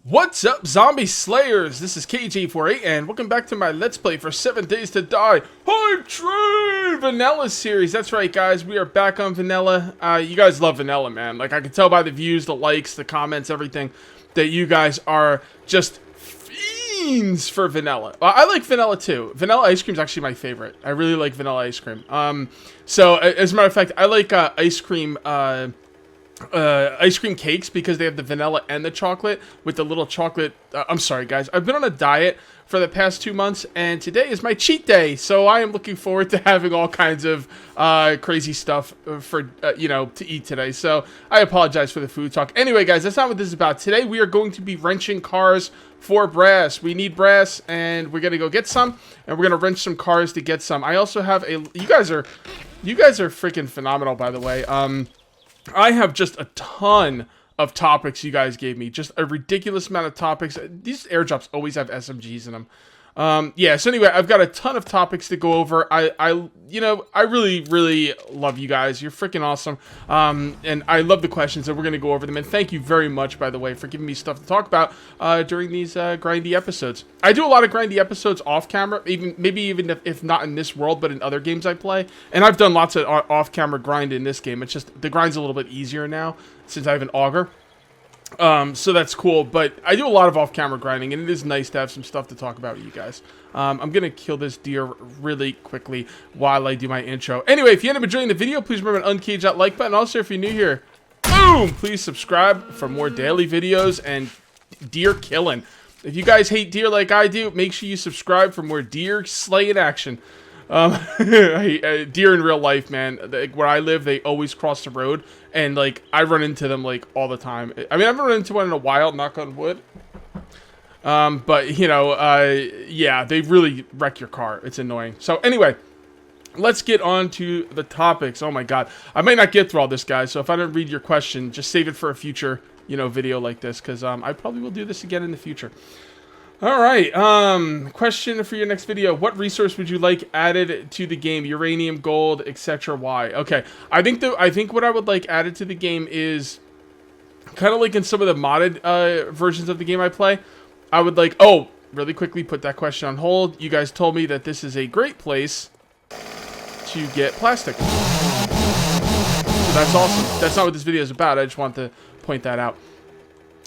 What's up, zombie slayers? This is KJ48 and welcome back to my Let's Play for 7 Days to Die Hype Train Vanilla series. That's right, guys, we are back on Vanilla. You guys love Vanilla, man. Like, I can tell by the views, the likes, the comments, everything, that you guys are just fiends for Vanilla. I like Vanilla too. Vanilla ice cream is actually my favorite. I really like vanilla ice cream. So as a matter of fact, I like ice cream cakes because they have the vanilla and the chocolate with the little chocolate. I'm sorry, guys. I've been on a diet for the past 2 months, and today is my cheat day. So I am looking forward to having all kinds of crazy stuff for to eat today. So I apologize for the food talk. Anyway, guys, that's not what this is about. Today we are going to be wrenching cars for brass. We need brass, and we're gonna go get some, and we're gonna wrench some cars to get some. I also have a. You guys are freaking phenomenal, by the way. I have just a ton of topics you guys gave me. Just a ridiculous amount of topics. These airdrops always have SMGs in them. Yeah, so anyway, I've got a ton of topics to go over. I really love you guys. You're freaking awesome. And I love the questions, and we're going to go over them. And thank you very much, by the way, for giving me stuff to talk about during these grindy episodes. I do a lot of grindy episodes off camera, maybe even if not in this world, but in other games I play. And I've done lots of off-camera grind in this game. It's just the grind's a little bit easier now since I have an auger. So that's cool, but I do a lot of off-camera grinding, and it is nice to have some stuff to talk about with you guys. I'm gonna kill this deer really quickly while I do my intro. Anyway, if you end up enjoying the video, please remember to uncage that like button. Also, if you're new here, boom! Please subscribe for more daily videos and deer killing. If you guys hate deer like I do, make sure you subscribe for more deer slaying action. Deer in real life, man. Where I live, they always cross the road, and like I run into them like all the time. I mean, I haven't run into one in a while, knock on wood. But you know, yeah, they really wreck your car. It's annoying. So anyway, let's get on to the topics. Oh my god, I might not get through all this, guys. So if I don't read your question, just save it for a future, video like this, because I probably will do this again in the future. All right, question for your next video. What resource would you like added to the game? Uranium, gold, etc. Why? Okay, I think what I would like added to the game is kind of like in some of the modded versions of the game I play. I would like, oh, really quickly put that question on hold. You guys told me that this is a great place to get plastic. So that's awesome. That's not what this video is about. I just want to point that out.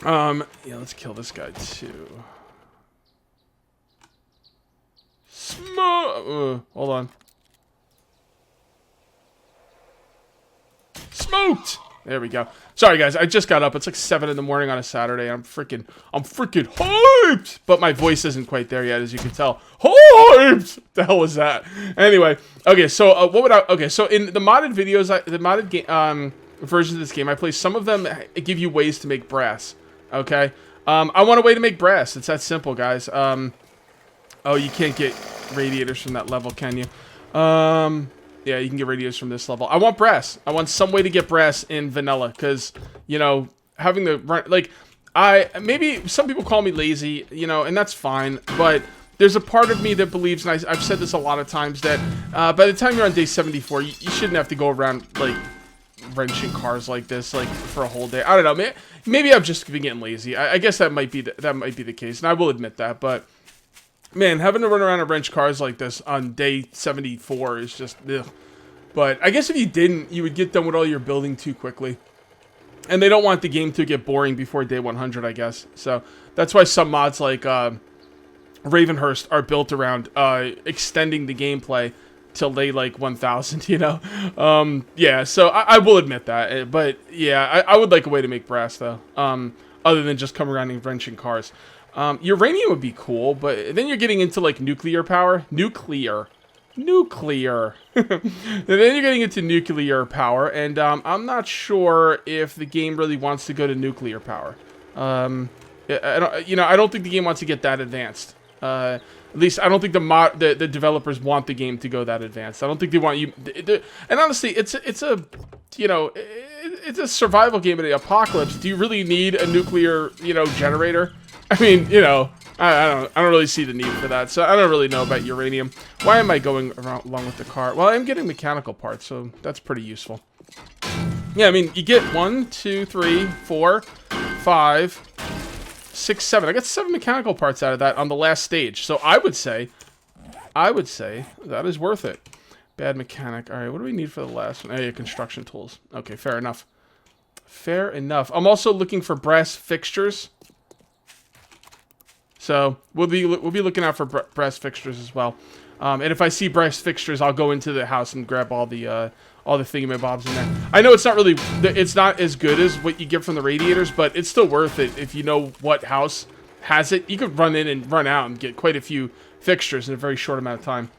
Yeah, let's kill this guy too. Hold on. Smoked! There we go. Sorry, guys. I just got up. It's like 7 in the morning on a Saturday. I'm freaking hyped! But my voice isn't quite there yet, as you can tell. Hyped! What the hell was that? Anyway. Okay, so what would I... Okay, so in the modded videos, the modded game, versions of this game I play, some of them give you ways to make brass. Okay? I want a way to make brass. It's that simple, guys. Oh, you can't get radiators from that level, can you? Yeah, you can get radiators from this level. I want brass. I want some way to get brass in vanilla, because, having the like, maybe some people call me lazy, and that's fine, but there's a part of me that believes, and I've said this a lot of times, that by the time you're on day 74, you shouldn't have to go around, like, wrenching cars like this, like, for a whole day. I don't know. Maybe I've just been getting lazy. I guess that might be the case, and I will admit that, but... Man, having to run around and wrench cars like this on day 74 is just, ugh. But I guess if you didn't, you would get done with all your building too quickly. And they don't want the game to get boring before day 100, I guess. So that's why some mods like Ravenhurst are built around extending the gameplay till day like 1000, Yeah, so I will admit that. But yeah, I would like a way to make brass though, other than just coming around and wrenching cars. Uranium would be cool, but then you're getting into like nuclear power. Nuclear. And then you're getting into nuclear power, and I'm not sure if the game really wants to go to nuclear power. I don't think the game wants to get that advanced. At least I don't think the developers want the game to go that advanced. I don't think they want you. And honestly, it's a survival game in the apocalypse. Do you really need a nuclear generator? I mean, I don't really see the need for that, so I don't really know about uranium. Why am I going along with the car? Well, I'm getting mechanical parts, so that's pretty useful. Yeah, I mean, you get 1, 2, 3, 4, 5, 6, 7. I got 7 mechanical parts out of that on the last stage. So I would say that is worth it. Bad mechanic. All right, what do we need for the last one? Oh, yeah, construction tools. Okay, fair enough. Fair enough. I'm also looking for brass fixtures. So we'll be looking out for brass fixtures as well. And if I see brass fixtures, I'll go into the house and grab all the thingamabobs in there. I know it's not as good as what you get from the radiators, but it's still worth it if you know what house has it. You could run in and run out and get quite a few fixtures in a very short amount of time.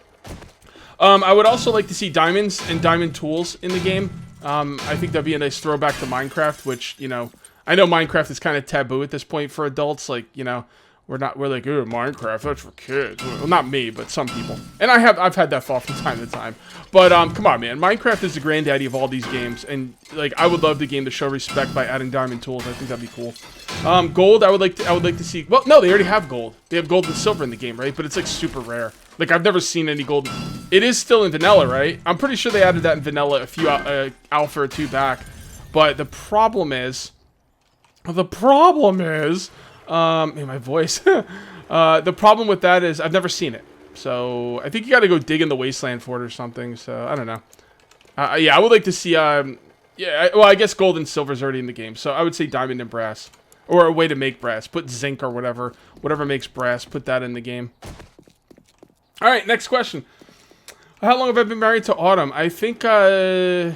I would also like to see diamonds and diamond tools in the game. I think that'd be a nice throwback to Minecraft, which, you know, I know Minecraft is kind of taboo at this point for adults. Like, you know, we're like, oh, Minecraft, that's for kids. Well, not me, but some people. And I've had that fall from time to time. But come on, man, Minecraft is the granddaddy of all these games, and like I would love the game to show respect by adding diamond tools. I think that'd be cool. Gold, I would like to see. Well, no, they already have gold. They have gold and silver in the game, right? But it's like super rare. Like I've never seen any gold. It is still in vanilla, right? I'm pretty sure they added that in vanilla a few alpha or 2 back. But the problem is, man, my voice. The problem with that is I've never seen it. So I think you got to go dig in the wasteland for it or something. So I don't know. Yeah, I would like to see. Yeah, well, I guess gold and silver is already in the game. So I would say diamond and brass, or a way to make brass. Put zinc or whatever makes brass. Put that in the game. All right, next question. How long have I been married to Autumn? I think we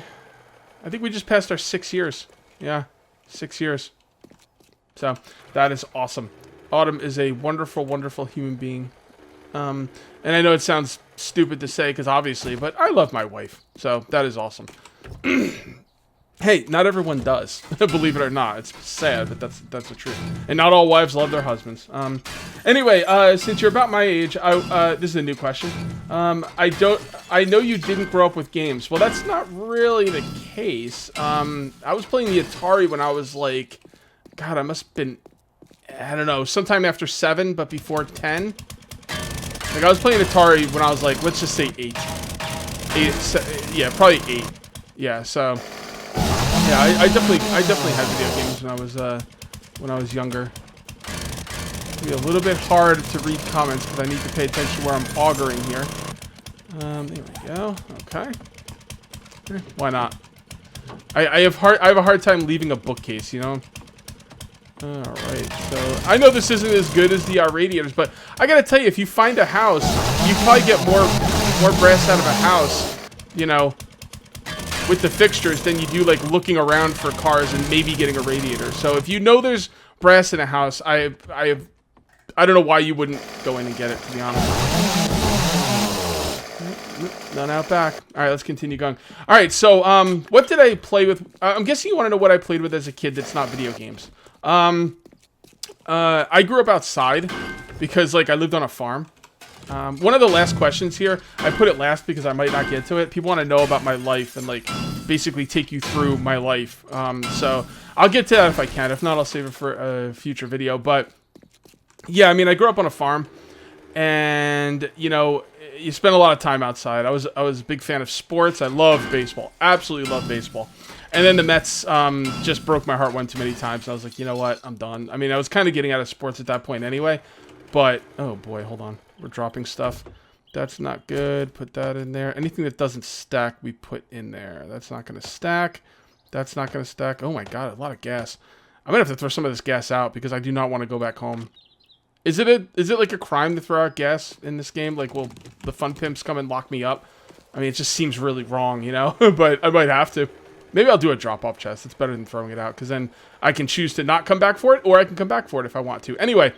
just passed our 6 years. Yeah, 6 years. So that is awesome. Autumn is a wonderful, wonderful human being. And I know it sounds stupid to say, because obviously, but I love my wife. So that is awesome. Hey, not everyone does, believe it or not. It's sad, but that's the truth. And not all wives love their husbands. Anyway, since you're about my age, this is a new question. I know you didn't grow up with games. Well, that's not really the case. I was playing the Atari when I was like, God, I must have been, I don't know, sometime after 7, but before 10. Like, I was playing Atari when I was like, let's just say 8. Yeah, probably 8. Yeah, so... Yeah, I definitely had video games when I was younger. It'll be a little bit hard to read comments because I need to pay attention where I'm augering here. There we go. Okay. Why not? I have a hard time leaving a bookcase, you know. All right. So I know this isn't as good as the radiators, but I gotta tell you, if you find a house, you probably get more brass out of a house, you know, with the fixtures than you do like looking around for cars and maybe getting a radiator. So if you know there's brass in a house, I don't know why you wouldn't go in and get it, to be honest. None out back. All right, let's continue going. All right, so what did I play with? I'm guessing you want to know what I played with as a kid that's not video games. I grew up outside because like I lived on a farm. One of the last questions here, I put it last because I might not get to it. People want to know about my life and like basically take you through my life. So I'll get to that if I can. If not, I'll save it for a future video. But yeah, I mean, I grew up on a farm, and you know, you spend a lot of time outside. I was a big fan of sports. I loved baseball. Absolutely loved baseball. And then the Mets just broke my heart one too many times. And I was like, you know what? I'm done. I mean, I was kind of getting out of sports at that point anyway. But, oh boy, hold on. We're dropping stuff. That's not good. Put that in there. Anything that doesn't stack, we put in there. That's not going to stack. That's not going to stack. Oh my god, a lot of gas. I'm going to have to throw some of this gas out because I do not want to go back home. Is it like a crime to throw out gas in this game? Like, will the fun pimps come and lock me up? I mean, it just seems really wrong, you know? But I might have to. Maybe I'll do a drop-off chest. It's better than throwing it out because then I can choose to not come back for it, or I can come back for it if I want to. Anyway,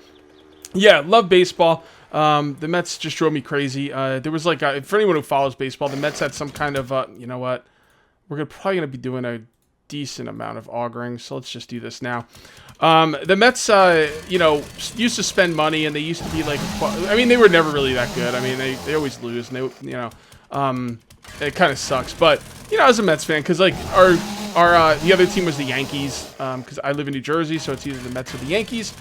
yeah, love baseball. The Mets just drove me crazy. There was like, for anyone who follows baseball, the Mets had some kind of, you know what? We're probably going to be doing a decent amount of augering, so let's just do this now. The Mets, you know, used to spend money, and they used to be like, I mean, they were never really that good. I mean, they always lose, and they, you know, it kind of sucks. But, you know, as a Mets fan, because like the other team was the Yankees, because I live in New Jersey, so it's either the Mets or the Yankees.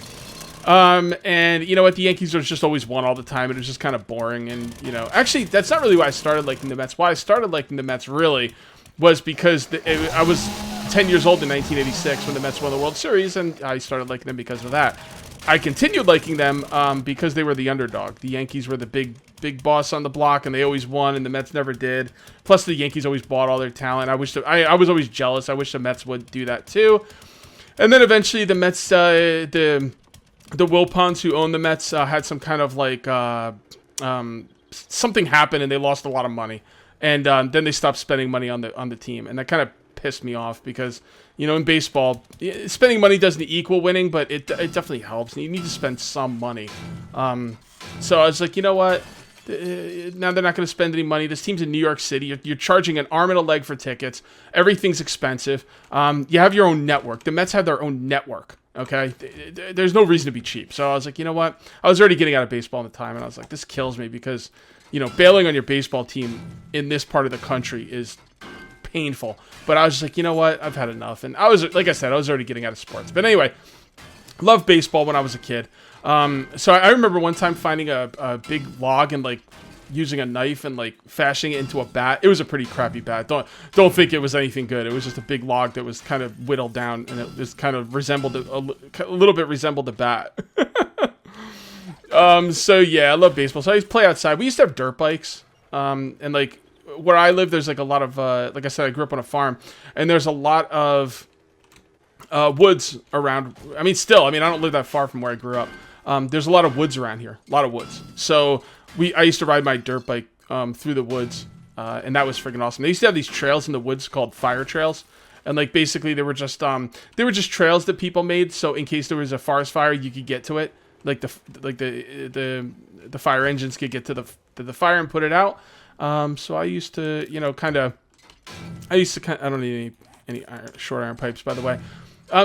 And you know what, the Yankees was just always won all the time, and it was just kind of boring. And, you know, actually, that's not really why I started liking the Mets. Why I started liking the Mets really was because I was 10 years old in 1986 when the Mets won the World Series, and I started liking them because of that. I continued liking them because they were the underdog. The Yankees were the big boss on the block, and they always won, and the Mets never did. Plus, the Yankees always bought all their talent. I was always jealous. I wish the Mets would do that too. And then eventually, the Mets, the Wilpons who owned the Mets had some kind of like something happened, and they lost a lot of money. And then they stopped spending money on the team, and that kind of pissed me off because, you know, in baseball, spending money doesn't equal winning, but it definitely helps. You need to spend some money. So I was like, you know what? Now they're not going to spend any money. This team's in New York City. You're charging an arm and a leg for tickets. Everything's expensive. You have your own network. The Mets have their own network. Okay, there's no reason to be cheap. So I was like, you know what? I was already getting out of baseball at the time, and I was like, this kills me because, you know, bailing on your baseball team in this part of the country is painful. But I was just like, you know what? I've had enough. And I was, like I said, I was already getting out of sports. But anyway, loved baseball when I was a kid. So I remember one time finding a big log and like using a knife and like fashioning it into a bat. It was a pretty crappy bat. Don't think it was anything good. It was just a big log that was kind of whittled down, and it just kind of resembled a little bit resembled a bat. So yeah, I love baseball. So I used to play outside. We used to have dirt bikes. And like where I live, there's like a lot of like I said, I grew up on a farm, and there's a lot of woods around. I mean, I don't live that far from where I grew up. There's a lot of woods around here, a lot of woods. So I used to ride my dirt bike through the woods, and that was freaking awesome. They used to have these trails in the woods called fire trails, and like basically they were just trails that people made. So in case there was a forest fire, you could get to it. Like the fire engines could get to the fire and put it out. So I used to, you know, I don't need any short iron pipes, by the way.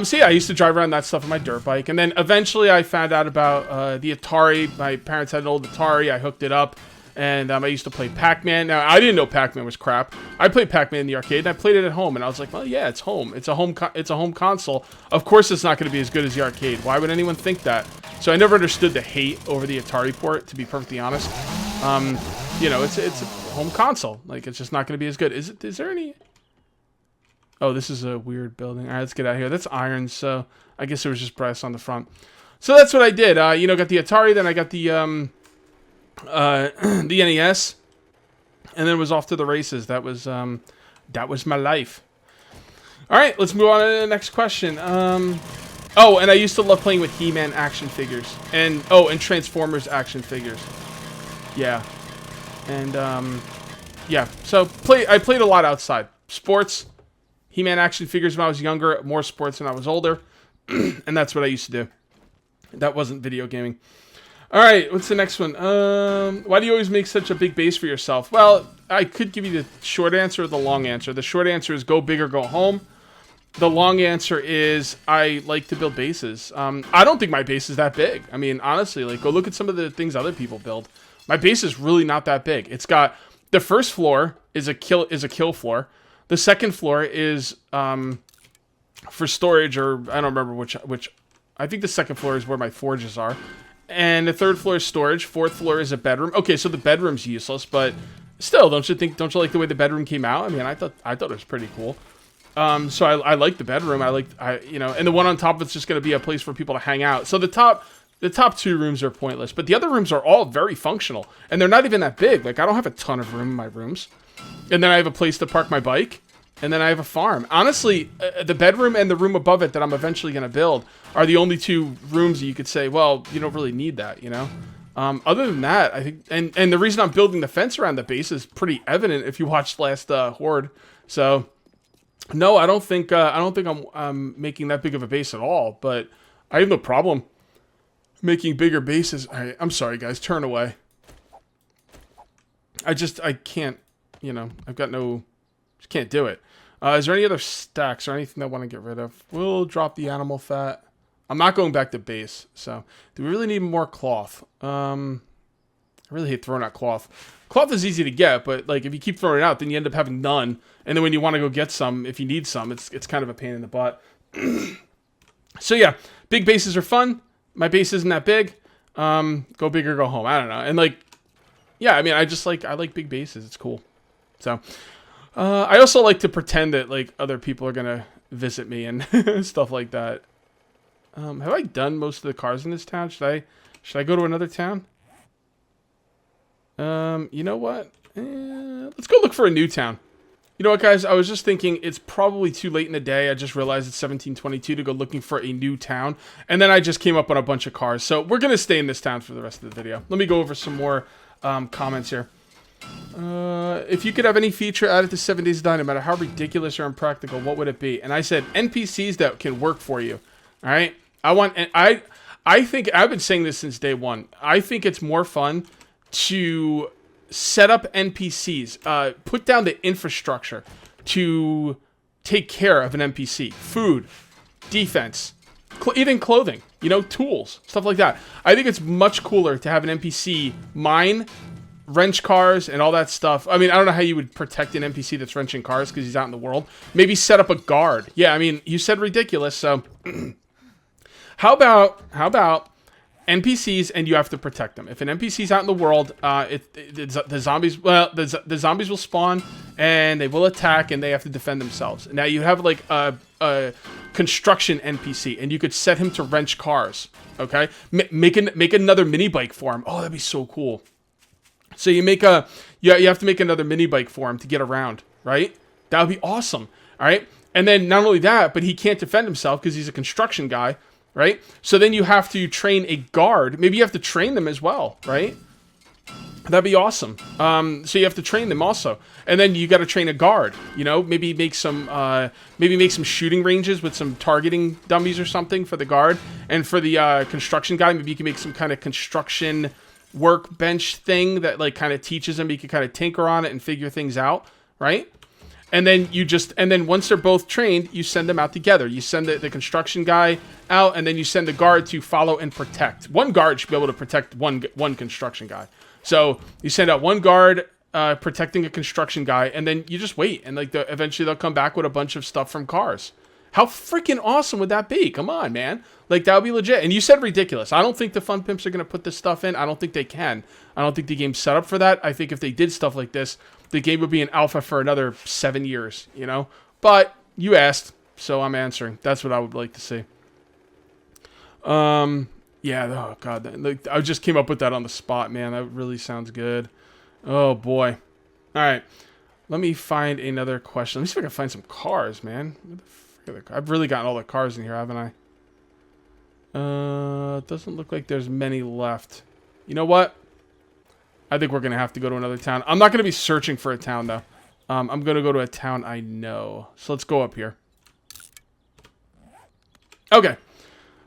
So yeah, I used to drive around that stuff on my dirt bike. And then eventually I found out about the Atari. My parents had an old Atari. I hooked it up. And I used to play Pac-Man. Now, I didn't know Pac-Man was crap. I played Pac-Man in the arcade, and I played it at home. And I was like, well, yeah, it's home. It's a home console. Of course it's not going to be as good as the arcade. Why would anyone think that? So I never understood the hate over the Atari port, to be perfectly honest. You know, it's a home console. Like, it's just not going to be as good. Is there any... Oh, this is a weird building. All right, let's get out of here. That's iron, so I guess there was just brass on the front. So that's what I did. You know, got the Atari, then I got the NES, and then was off to the races. That was my life. All right, let's move on to the next question. Oh, and I used to love playing with He-Man action figures, and Transformers action figures. Yeah, and yeah. So I played a lot outside. Sports, He-Man action figures when I was younger, more sports when I was older, and that's what I used to do. That wasn't video gaming. All right, what's the next one? Why do you always make such a big base for yourself? Well, I could give you the short answer or the long answer. The short answer is go big or go home. The long answer is I like to build bases. I don't think my base is that big. I mean, honestly, like, go look at some of the things other people build. My base is really not that big. It's got the first floor is a kill floor. The second floor is for storage, or I don't remember which. I think the second floor is where my forges are. And the third floor is storage. Fourth floor is a bedroom. Okay, so the bedroom's useless, but still, don't you like the way the bedroom came out? I mean, I thought it was pretty cool. So I like the bedroom. You know, and the one on top is just going to be a place for people to hang out. So the top two rooms are pointless, but the other rooms are all very functional, and they're not even that big. Like, I don't have a ton of room in my rooms. And then I have a place to park my bike. And then I have a farm. Honestly, the bedroom and the room above it that I'm eventually going to build are the only two rooms that you could say, well, you don't really need that, you know? Other than that, I think... And the reason I'm building the fence around the base is pretty evident if you watched last Horde. So, no, I don't think I'm making that big of a base at all. But I have no problem making bigger bases. I'm sorry, guys. Turn away. I can't, you know, just can't do it. Is there any other stacks or anything I want to get rid of? We'll drop the animal fat. I'm not going back to base. So, do we really need more cloth? I really hate throwing out cloth. Cloth is easy to get, but like if you keep throwing it out, then you end up having none. And then when you want to go get some, if you need some, it's kind of a pain in the butt. So yeah, big bases are fun. My base isn't that big. Go big or go home. I don't know. And like, yeah, I mean, I like big bases. It's cool. So. I also like to pretend that like other people are gonna visit me and stuff like that. Have I done most of the cars in this town? Should I go to another town? You know what? Let's go look for a new town. You know what, guys? I was just thinking it's probably too late in the day. I just realized it's 17:22 to go looking for a new town. And then I just came up on a bunch of cars. So we're going to stay in this town for the rest of the video. Let me go over some more comments here. If you could have any feature added to 7 Days to Die, no matter how ridiculous or impractical, what would it be? And I said NPCs that can work for you. All right? I think, I've been saying this since day one. I think it's more fun to set up NPCs, put down the infrastructure to take care of an NPC. Food, defense, even clothing, you know, tools, stuff like that. I think it's much cooler to have an NPC mine, wrench cars, and all that stuff. I mean, I don't know how you would protect an NPC that's wrenching cars because he's out in the world. Maybe set up a guard. Yeah, I mean, you said ridiculous, so... How about NPCs and you have to protect them? If an NPC's out in the world, the zombies will spawn and they will attack and they have to defend themselves. Now you have like a construction NPC and you could set him to wrench cars. Okay, make another mini bike for him. Oh, that'd be so cool. So you have to make another mini bike for him to get around, right? That would be awesome. All right, and then not only that, but he can't defend himself because he's a construction guy. Right? So then you have to train a guard. Maybe you have to train them as well, right? That'd be awesome. So you have to train them also. And then you got to train a guard, you know, maybe make some shooting ranges with some targeting dummies or something for the guard. And for the construction guy, maybe you can make some kind of construction workbench thing that like kind of teaches him. You can kind of tinker on it and figure things out, right? And then once they're both trained, you send them out together. You send the construction guy out, and then you send the guard to follow and protect. One guard should be able to protect one construction guy. So you send out one guard protecting a construction guy, and then you just wait, and like eventually they'll come back with a bunch of stuff from cars. How freaking awesome would that be? Come on, man. Like, that would be legit. And you said ridiculous. I don't think the Fun Pimps are going to put this stuff in. I don't think they can. I don't think the game's set up for that. I think if they did stuff like this, the game would be in alpha for another 7 years, you know? But you asked, so I'm answering. That's what I would like to see. Yeah, oh, God. I just came up with that on the spot, man. That really sounds good. Oh, boy. All right. Let me find another question. Let me see if I can find some cars, man. I've really gotten all the cars in here, haven't I? It doesn't look like there's many left. You know what? I think we're going to have to go to another town. I'm not going to be searching for a town, though. I'm going to go to a town I know. So let's go up here. Okay.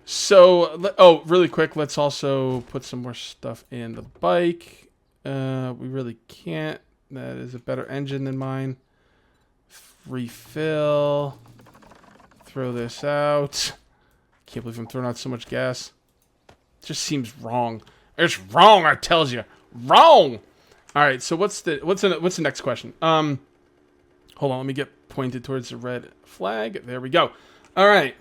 So, really quick, let's also put some more stuff in the bike. We really can't. That is a better engine than mine. Refill. Throw this out. Can't believe I'm throwing out so much gas. It just seems wrong. It's wrong, I tells you. Wrong. All right, so what's the next question? Hold on, let me get pointed towards the red flag. There we go. All right.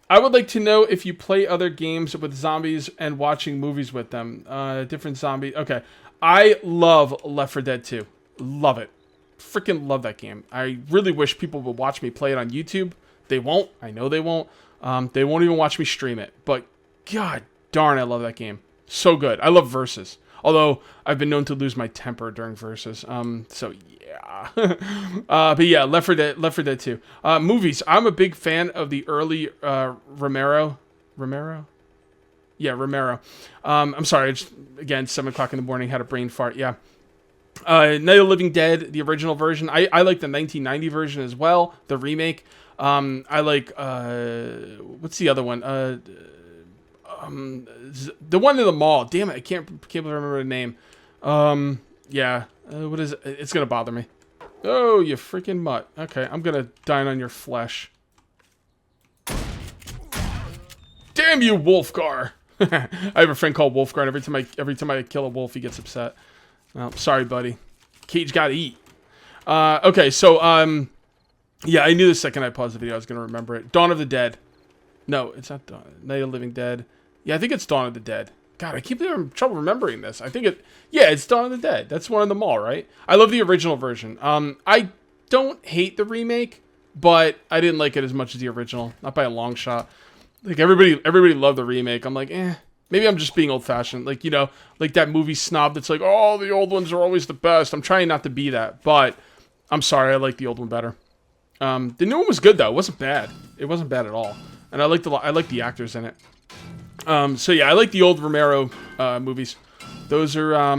I would like to know if you play other games with zombies and watching movies with them. Different zombies. Okay. I love Left 4 Dead 2. Love it. Freaking love that game. I really wish people would watch me play it on YouTube. They won't. I know they won't. They won't even watch me stream it. But god darn, I love that game. So good. I love Versus. Although I've been known to lose my temper during Versus. So yeah. But yeah, Left 4 Dead 2. Movies. I'm a big fan of the early Romero. Yeah, Romero. I'm sorry. Again, 7 o'clock in the morning. Had a brain fart. Yeah. Night of the Living Dead, the original version. I like the 1990 version as well, the remake. I like what's the other one? The one in the mall. Damn it, I can't remember the name. Yeah. What is it? It's gonna bother me. Oh, you freaking mutt. Okay, I'm gonna dine on your flesh. Damn you, Wolfgar! I have a friend called Wolfgar, and every time I kill a wolf, he gets upset. Well, sorry, buddy. Cage gotta eat. Okay, so, yeah, I knew the second I paused the video I was gonna remember it. Dawn of the Dead. No, it's not Dawn. Night of the Living Dead. Yeah, I think it's Dawn of the Dead. God, I keep having trouble remembering this. I think yeah, it's Dawn of the Dead. That's one in the mall, right? I love the original version. I don't hate the remake, but I didn't like it as much as the original. Not by a long shot. Like everybody loved the remake. I'm like, maybe I'm just being old fashioned. Like, you know, like that movie snob that's like, oh, the old ones are always the best. I'm trying not to be that, but I'm sorry, I like the old one better. The new one was good though. It wasn't bad. It wasn't bad at all. And I liked the actors in it. So yeah, I like the old Romero movies. Those are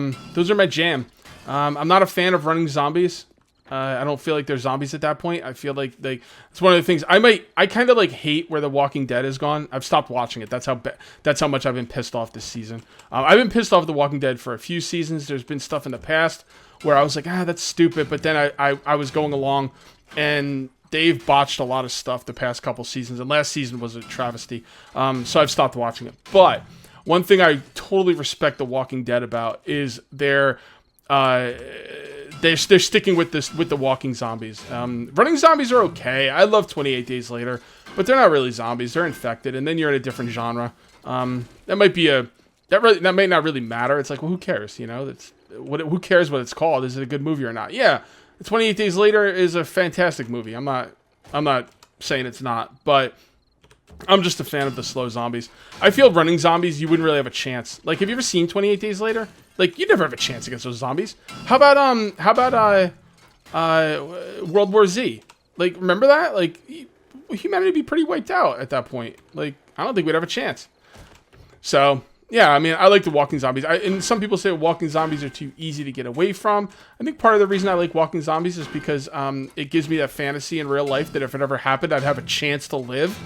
my jam. I'm not a fan of running zombies. I don't feel like they're zombies at that point. I feel like it's one of the things I kind of like hate where The Walking Dead is gone. I've stopped watching it. That's how much I've been pissed off this season. I've been pissed off at The Walking Dead for a few seasons. There's been stuff in the past where I was like, that's stupid. But then I was going along, and they've botched a lot of stuff the past couple seasons, and last season was a travesty. So I've stopped watching it. But one thing I totally respect The Walking Dead about is they're sticking with the walking zombies. Running zombies are okay. I love 28 Days Later, but they're not really zombies. They're infected, and then you're in a different genre. That may not really matter. It's like, well, who cares? You know, who cares what it's called? Is it a good movie or not? Yeah, 28 Days Later is a fantastic movie. I'm not saying it's not, but I'm just a fan of the slow zombies. I feel running zombies, you wouldn't really have a chance. Like, have you ever seen 28 Days Later? Like, you never have a chance against those zombies. How about World War Z? Like, remember that? Like, humanity would be pretty wiped out at that point. Like, I don't think we'd have a chance. So, yeah, I mean, I like the walking zombies. And some people say walking zombies are too easy to get away from. I think part of the reason I like walking zombies is because it gives me that fantasy in real life that if it ever happened, I'd have a chance to live,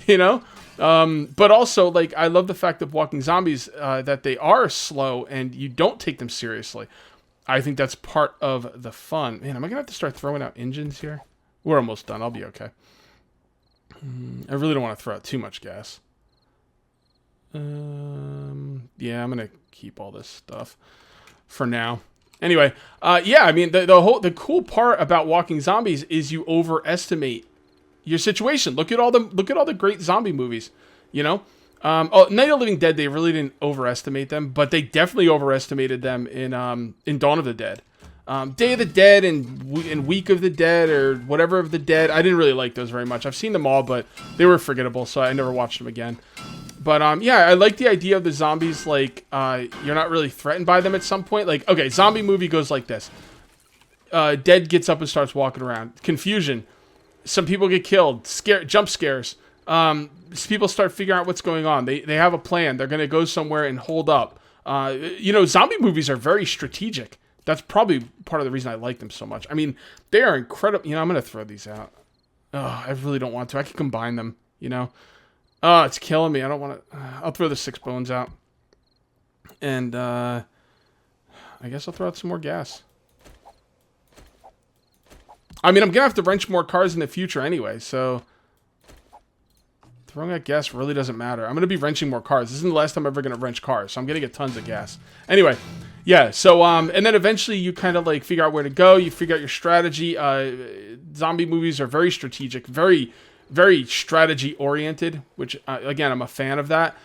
you know? But also, like, I love the fact of walking zombies, that they are slow and you don't take them seriously. I think that's part of the fun. Man, am I going to have to start throwing out engines here? We're almost done. I'll be okay. I really don't want to throw out too much gas. Yeah, I'm going to keep all this stuff for now. Anyway, yeah, I mean, the cool part about walking zombies is you overestimate your situation. Look at all the great zombie movies, you know? Night of the Living Dead, they really didn't overestimate them, but they definitely overestimated them in Dawn of the Dead. Day of the Dead and Week of the Dead or whatever of the Dead, I didn't really like those very much. I've seen them all, but they were forgettable, so I never watched them again. But yeah, I like the idea of the zombies, like, you're not really threatened by them at some point. Like, okay, zombie movie goes like this. Dead gets up and starts walking around. Confusion. Some people get killed. Jump scares. People start figuring out what's going on. They have a plan. They're going to go somewhere and hold up. You know, zombie movies are very strategic. That's probably part of the reason I like them so much. I mean, they are incredible. You know, I'm going to throw these out. I really don't want to. I could combine them, you know. It's killing me. I don't want to. I'll throw the 6 bones out. And I guess I'll throw out some more gas. I mean, I'm going to have to wrench more cars in the future anyway, so throwing out gas really doesn't matter. I'm going to be wrenching more cars. This isn't the last time I'm ever going to wrench cars, so I'm going to get tons of gas. Anyway, yeah, so, and then eventually you kind of, like, figure out where to go. You figure out your strategy. Zombie movies are very strategic, very, very strategy-oriented, which, again, I'm a fan of that.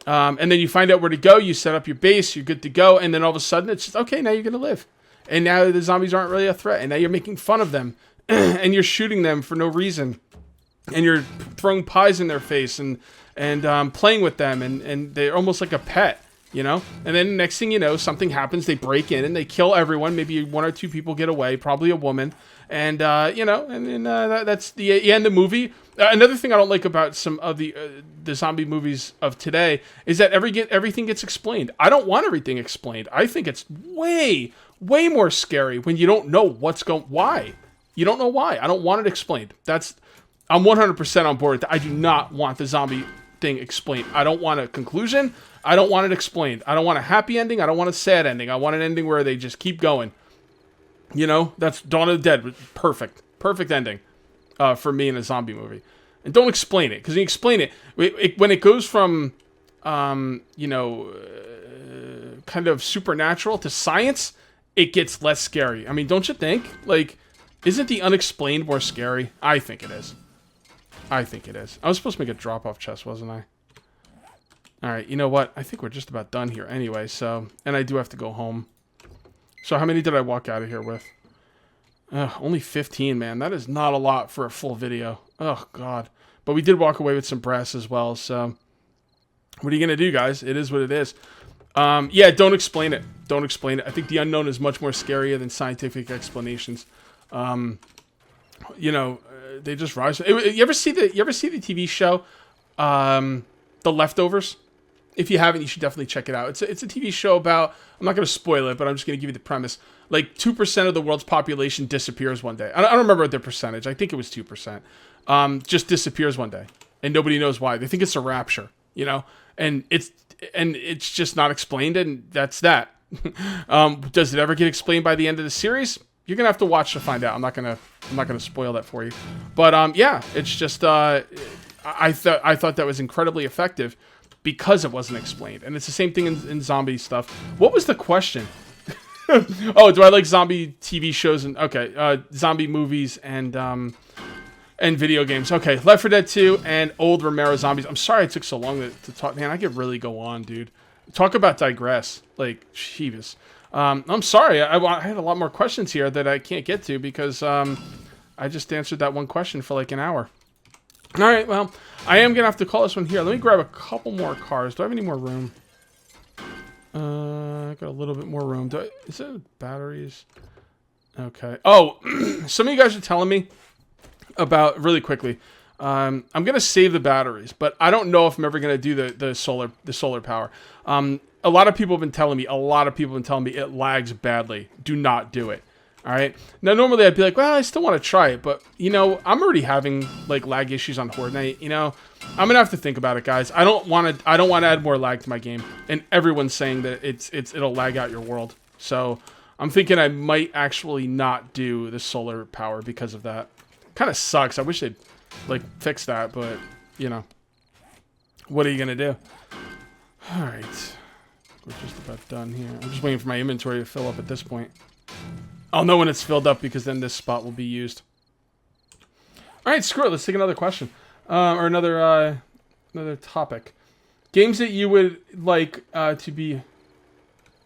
And then you find out where to go. You set up your base. You're good to go. And then all of a sudden, it's just, okay, now you're going to live. And now the zombies aren't really a threat. And now you're making fun of them. And you're shooting them for no reason. And you're throwing pies in their face and playing with them. And they're almost like a pet, you know? And then next thing you know, something happens. They break in and they kill everyone. Maybe 1 or 2 people get away. Probably a woman. And, you know, and then that's the end of the movie. Another thing I don't like about some of the zombie movies of today is that everything gets explained. I don't want everything explained. I think it's way more scary when you don't know why. You don't know why. I don't want it explained. I'm 100% on board with that. I do not want the zombie thing explained. I don't want a conclusion. I don't want it explained. I don't want a happy ending. I don't want a sad ending. I want an ending where they just keep going. You know, that's Dawn of the Dead. Perfect ending for me in a zombie movie. And don't explain it, because when you explain it, when it goes from, you know, kind of supernatural to science, it gets less scary. I mean, don't you think? Like, isn't the unexplained more scary? I think it is. I was supposed to make a drop-off chest, wasn't I? Alright, you know what? I think we're just about done here anyway, so... And I do have to go home. So how many did I walk out of here with? Only 15, man. That is not a lot for a full video. Oh, God. But we did walk away with some brass as well. So what are you going to do, guys? It is what it is. Yeah, don't explain it. Don't explain it. I think the unknown is much more scarier than scientific explanations. You know, they just rise. You ever see the TV show, The Leftovers? If you haven't, you should definitely check it out. It's a TV show about, I'm not going to spoil it, but I'm just going to give you the premise. Like 2% of the world's population disappears one day. I don't remember the percentage. I think it was 2%. Just disappears one day, and nobody knows why. They think it's a rapture, you know, and it's just not explained, and that's that. Does it ever get explained by the end of the series? You're gonna have to watch to find out. I'm not gonna spoil that for you. But yeah, it's just I thought that was incredibly effective because it wasn't explained, and it's the same thing in zombie stuff. What was the question? Oh, do I like zombie TV shows and zombie movies and video games? Okay, Left 4 Dead 2 and old Romero zombies. I'm sorry it took so long to talk. Man, I could really go on, dude. Talk about digress. Like, Jeeves. I'm sorry. I had a lot more questions here that I can't get to because I just answered that one question for like an hour. All right, well, I am going to have to call this one here. Let me grab a couple more cars. Do I have any more room? I got a little bit more room. Is it batteries? Okay. Oh, some of you guys are telling me about, really quickly, I'm going to save the batteries, but I don't know if I'm ever going to do the solar power. A lot of people have been telling me, it lags badly. Do not do it. All right. Now, normally I'd be like, well, I still want to try it, but you know, I'm already having like lag issues on Horde Night. You know, I'm gonna have to think about it, guys. I don't want to add more lag to my game, and everyone's saying that it'll lag out your world. So I'm thinking I might actually not do the solar power because of that. Kind of sucks. I wish they'd like fix that, but you know, what are you gonna do? All right, we're just about done here. I'm just waiting for my inventory to fill up at this point. I'll know when it's filled up because then this spot will be used. All right, screw it. Let's take another question or another topic. Games that you would like to be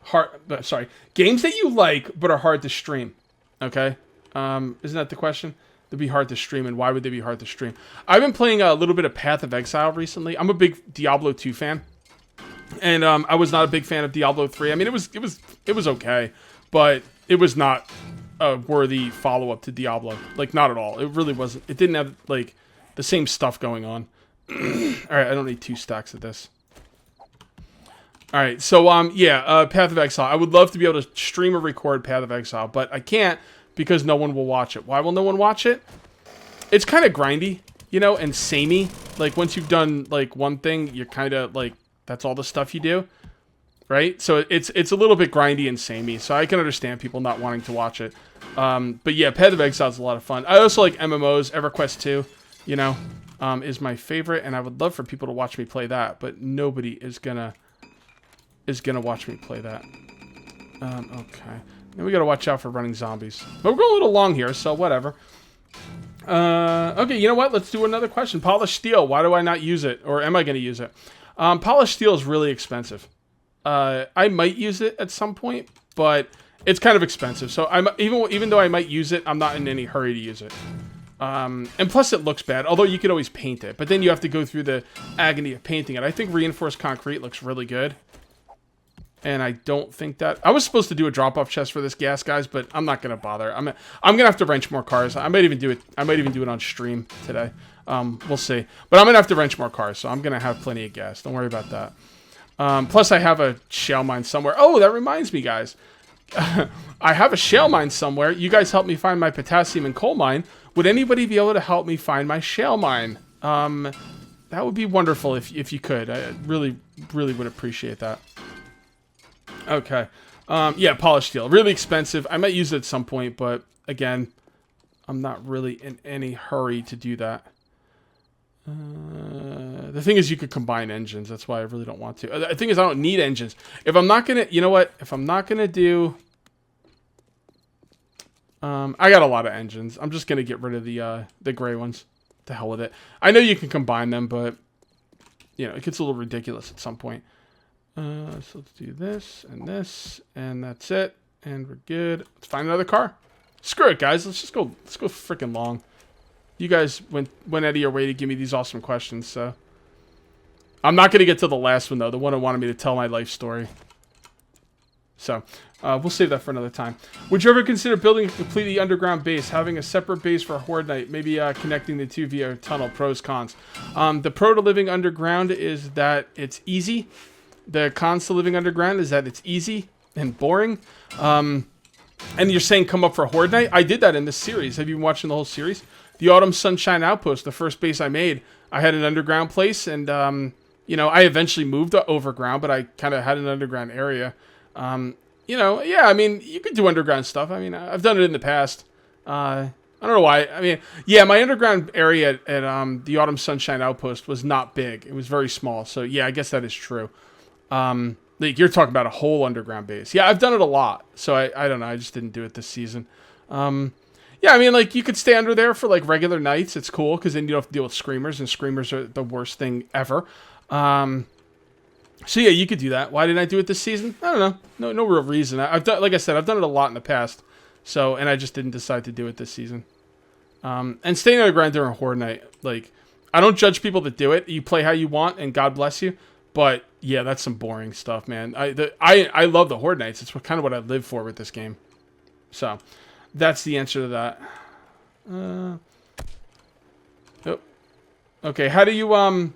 hard. Sorry, games that you like but are hard to stream. Okay, isn't that the question? They'd be hard to stream, and why would they be hard to stream? I've been playing a little bit of Path of Exile recently. I'm a big Diablo 2 fan, and I was not a big fan of Diablo 3. I mean, it was okay, but it was not a worthy follow-up to Diablo. Like, not at all. It really wasn't. It didn't have, like, the same stuff going on. Alright, I don't need 2 stacks of this. Alright, so, yeah, Path of Exile. I would love to be able to stream or record Path of Exile, but I can't because no one will watch it. Why will no one watch it? It's kind of grindy, you know, and samey. Like, once you've done, like, one thing, you're kind of, like, that's all the stuff you do. Right? So it's a little bit grindy and samey, so I can understand people not wanting to watch it. But yeah, Path of Exile is a lot of fun. I also like MMOs. EverQuest 2, you know, is my favorite, and I would love for people to watch me play that, but nobody is gonna watch me play that. Okay. Now we gotta watch out for running zombies. But we're going a little long here, so whatever. Okay, you know what? Let's do another question. Polished steel. Why do I not use it? Or am I gonna use it? Polished steel is really expensive. I might use it at some point, but it's kind of expensive. So even though I might use it, I'm not in any hurry to use it. And plus it looks bad, although you could always paint it, but then you have to go through the agony of painting it. I think reinforced concrete looks really good. And I don't think that I was supposed to do a drop-off chest for this gas, guys, but I'm not going to bother. I'm going to have to wrench more cars. I might even do it on stream today. We'll see. But I'm going to have to wrench more cars, so I'm going to have plenty of gas. Don't worry about that. Plus, I have a shale mine somewhere. Oh, that reminds me, guys. I have a shale mine somewhere. You guys helped me find my potassium and coal mine. Would anybody be able to help me find my shale mine? That would be wonderful if you could. I really, really would appreciate that. Okay. Yeah, polished steel. Really expensive. I might use it at some point, but again, I'm not really in any hurry to do that. The thing is, you could combine engines. That's why I really don't want to. The thing is, I don't need engines. If I'm not gonna, you know what? If I'm not gonna do, I got a lot of engines. I'm just gonna get rid of the gray ones. To hell with it. I know you can combine them, but you know it gets a little ridiculous at some point. So let's do this, and that's it, and we're good. Let's find another car. Screw it, guys. Let's go freaking long. You guys went out of your way to give me these awesome questions, so. I'm not going to get to the last one, though. The one that wanted me to tell my life story. So, we'll save that for another time. Would you ever consider building a completely underground base? Having a separate base for a Horde Night? Maybe connecting the two via a tunnel? Pros, cons. The pro to living underground is that it's easy. The cons to living underground is that it's easy and boring. And you're saying come up for a Horde Night? I did that in this series. Have you been watching the whole series? The Autumn Sunshine Outpost, the first base I made, I had an underground place, and, you know, I eventually moved to overground, but I kind of had an underground area. You know, yeah, I mean, you could do underground stuff. I mean, I've done it in the past. I don't know why. I mean, yeah, my underground area at the Autumn Sunshine Outpost was not big. It was very small. So, yeah, I guess that is true. Like, you're talking about a whole underground base. Yeah, I've done it a lot. So, I don't know. I just didn't do it this season. Yeah, I mean, like, you could stay under there for, like, regular nights. It's cool, because then you don't have to deal with screamers, and screamers are the worst thing ever. So, yeah, you could do that. Why didn't I do it this season? I don't know. No real reason. I've done, like I said, I've done it a lot in the past. So, and I just didn't decide to do it this season. And staying underground during Horde Night, like, I don't judge people that do it. You play how you want, and God bless you. But, yeah, that's some boring stuff, man. I love the Horde Nights. It's kind of what I live for with this game. So, that's the answer to that. Oh. Okay, how do you, hold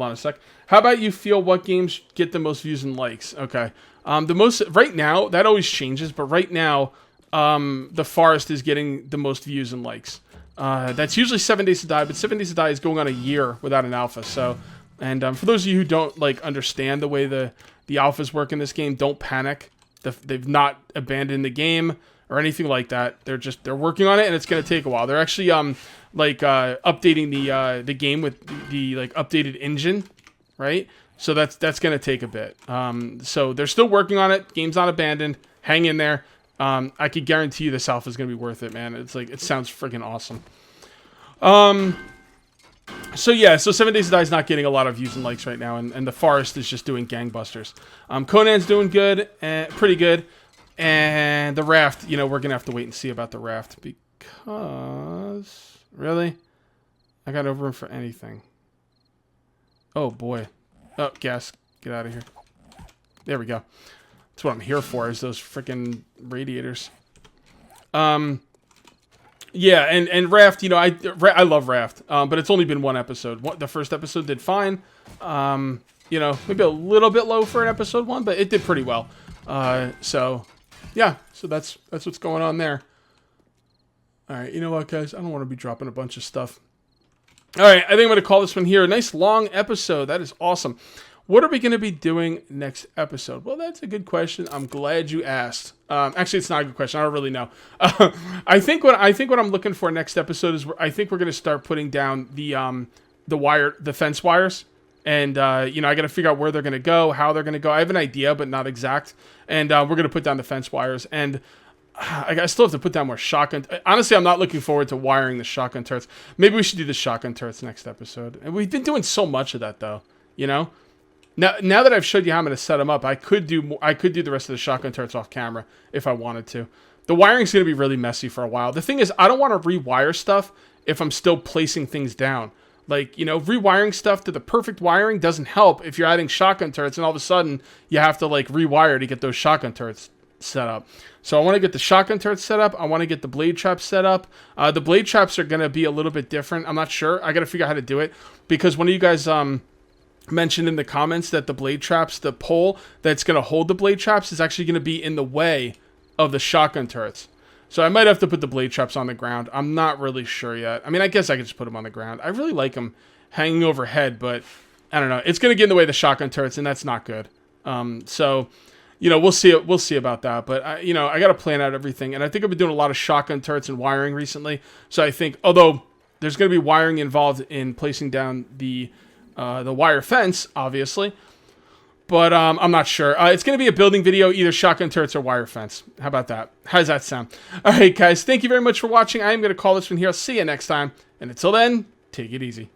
on a sec. How about you feel what games get the most views and likes? Okay. Right now, that always changes, but right now, The Forest is getting the most views and likes. That's usually 7 Days to Die, but 7 Days to Die is going on a year without an alpha, so, and for those of you who don't, like, understand the way the alphas work in this game, don't panic. They've not abandoned the game or anything like that. They're working on it, and it's going to take a while. They're actually, updating the game with the like updated engine, right? So that's going to take a bit. So they're still working on it. Game's not abandoned. Hang in there. I could guarantee you this alpha is going to be worth it, man. It's like, it sounds freaking awesome. So yeah, so 7 Days to Die is not getting a lot of views and likes right now, and The Forest is just doing gangbusters. Conan's doing good, pretty good, and the Raft, you know, we're gonna have to wait and see about the Raft, because really, I got no room for anything. Oh boy, oh gas, get out of here. There we go. That's what I'm here for, is those freaking radiators. Yeah, and Raft, you know, I love Raft, but it's only been one episode. The first episode did fine. You know, maybe a little bit low for an episode 1, but it did pretty well. So, yeah, so that's what's going on there. All right, you know what, guys? I don't want to be dropping a bunch of stuff. All right, I think I'm going to call this one here. A nice long episode. That is awesome. What are we going to be doing next episode? Well, that's a good question. I'm glad you asked. Actually, it's not a good question. I don't really know. I think what I'm looking for next episode is I think we're going to start putting down the fence wires, and you know, I got to figure out where they're going to go, how they're going to go. I have an idea, but not exact. And we're going to put down the fence wires, and I still have to put down more shotgun. Honestly, I'm not looking forward to wiring the shotgun turrets. Maybe we should do the shotgun turrets next episode. And we've been doing so much of that, though. You know. Now that I've showed you how I'm going to set them up, I could do the rest of the shotgun turrets off camera if I wanted to. The wiring's going to be really messy for a while. The thing is, I don't want to rewire stuff if I'm still placing things down. Like, you know, rewiring stuff to the perfect wiring doesn't help if you're adding shotgun turrets and all of a sudden you have to, like, rewire to get those shotgun turrets set up. So I want to get the shotgun turrets set up. I want to get the blade traps set up. The blade traps are going to be a little bit different. I'm not sure. I got to figure out how to do it, because one of you guys mentioned in the comments that the blade traps, the pole that's going to hold the blade traps, is actually going to be in the way of the shotgun turrets. So I might have to put the blade traps on the ground. I'm not really sure yet. I mean, I guess I could just put them on the ground. I really like them hanging overhead, but I don't know. It's going to get in the way of the shotgun turrets, and that's not good. So, you know, we'll see about that. But, you know, I got to plan out everything. And I think I've been doing a lot of shotgun turrets and wiring recently. So I think, although there's going to be wiring involved in placing down the wire fence, obviously, but I'm not sure. It's going to be a building video, either shotgun turrets or wire fence. How about that? How does that sound? All right, guys, thank you very much for watching. I am going to call this one here. I'll see you next time, and until then, take it easy.